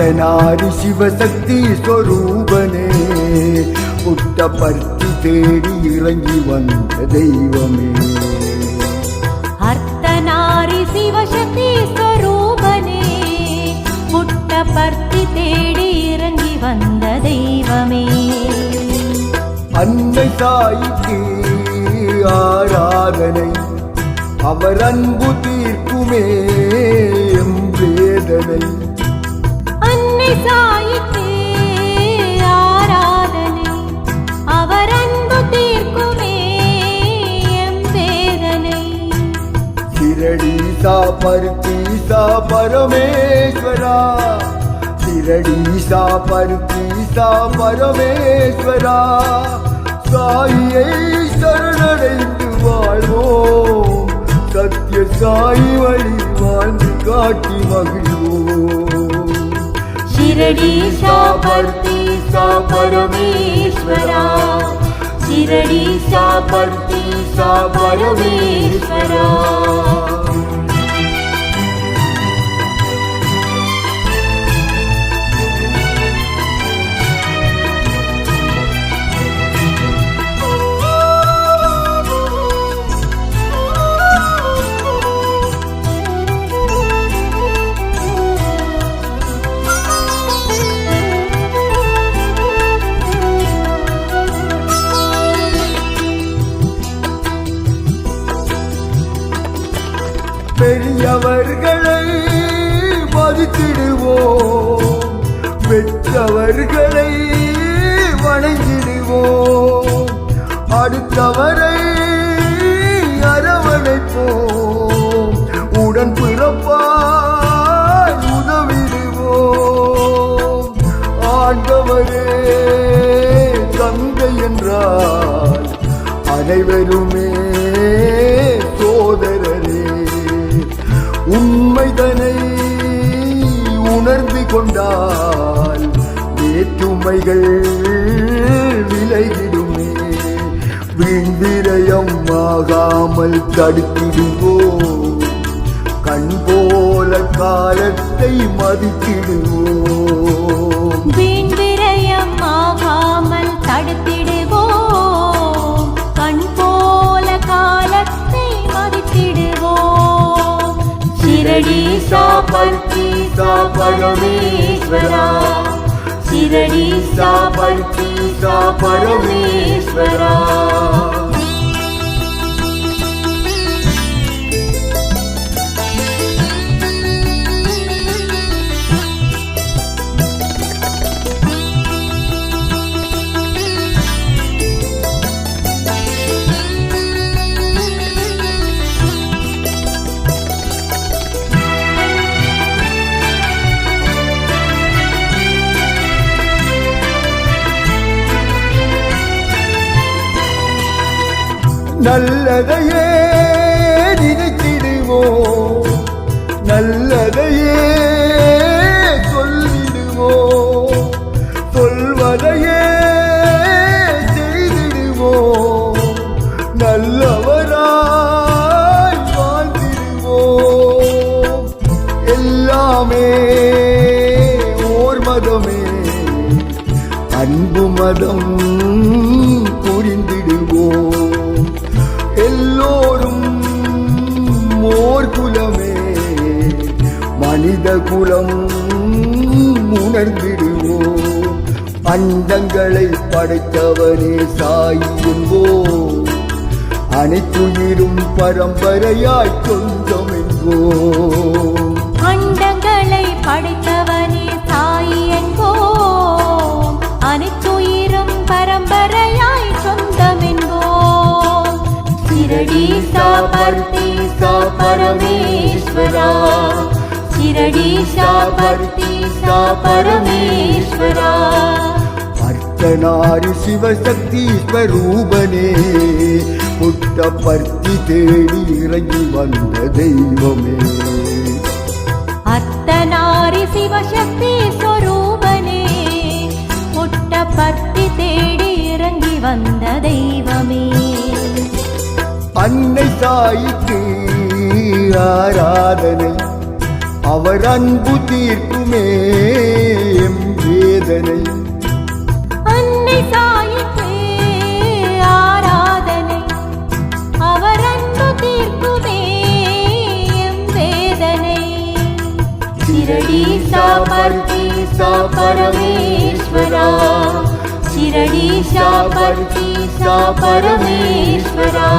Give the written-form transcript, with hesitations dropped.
அர்த்தநாரி சிவசக்தி ஸ்வரூபனே புட்டபர்த்தி தேடி இறங்கி வந்த தெய்வமே. அர்த்தநாரி சிவசக்தி ஸ்வரூபனே புட்டபர்த்தி தேடி இறங்கி வந்த தெய்வமே. அன்னை தாய்க்கு ஆராதனை அவர் அன்பு தீர்க்குமே எம் வேதனை. அன்னை தாய்க்கு ஆராதனை அவர் அன்பு தீர்க்குமே எம் வேதனை. சிரடி சாபர்த்தி சா பரமேஸ்வரா, சிரடி சாபர்த்தி சா பரமேஸ்வரா, சாயியை சரணடைந்து வாழ்வோம், சத்ய சாயி வழி வாழ்ந்து காட்டி மகிழ்வோம். शिरडी सापर्ति सा परमेश्वरा, शिरडी सापर्ति सा परमेश्वरा. பெரியவர்களை மதித்திடுவோம், பெற்றவர்களை வணங்கிடுவோம், அடுத்தவரை அரவணைப்போம், உடன் பிறப்பாய் உதவிடுவோம். ஆண்டவரே தந்தை என்றால் அனைவருமே சோதரரே. உண்மைதனை உணர்ந்து கொண்டால் வேற்றுமைகள் விலகிடுமே. வீண்விரயம் ஆகாமல் தடுத்திடுவோம், கண் போல காலத்தை மதித்திடுவோம். வீண்விரயம் ஆகாமல் தடுத்திடுவோம், கண் போல காலத்தை மதித்திடுவோம். शिरडी सापर्ति सा परमेश्वरा, शिरडी सापर्ति सा परमेश्वरा. நல்லதையே நினைத்திடுவோம், நல்லதையே சொல்லிடுவோம், சொல்வதையே செய்திடுவோம், நல்லவராய் வாழ்ந்திடுவோம். எல்லாமே ஓர் மதமே, அன்பு மதம் புரிந்திடுவோம். எல்லோரும் ஓர் குலமே, மனித குலம் உணர்ந்திடுவோம். அண்டங்களை படைத்தவனே சாயி என்போம், அனைத்துயிரும் பரம்பரையாய் சொந்தம் என்போம். அண்டங்களை படைத்தவனே சாயி என்போம், அனைத்துயிரும் பரம்பரையாய் சொந்தம் என்போம். शिरडी सापर्ति सा परमेश्वरा, शिरडी सापर्ति सा परमेश्वरा. அர்த்தநாரி சிவசக்தி ஸ்வரூபனே புட்டபர்த்தி தேடி இறங்கி வந்த தெய்வமே. அர்த்தநாரி சிவசக்தி ஸ்வரூபனே புட்டபர்த்தி தேடி இறங்கி வந்த தெய்வமே. அன்னை தாய்க்கு ஆராதனை அவர் அன்பு தீர்க்குமே परमेश्वरा शिरडीशा परमेश्वरा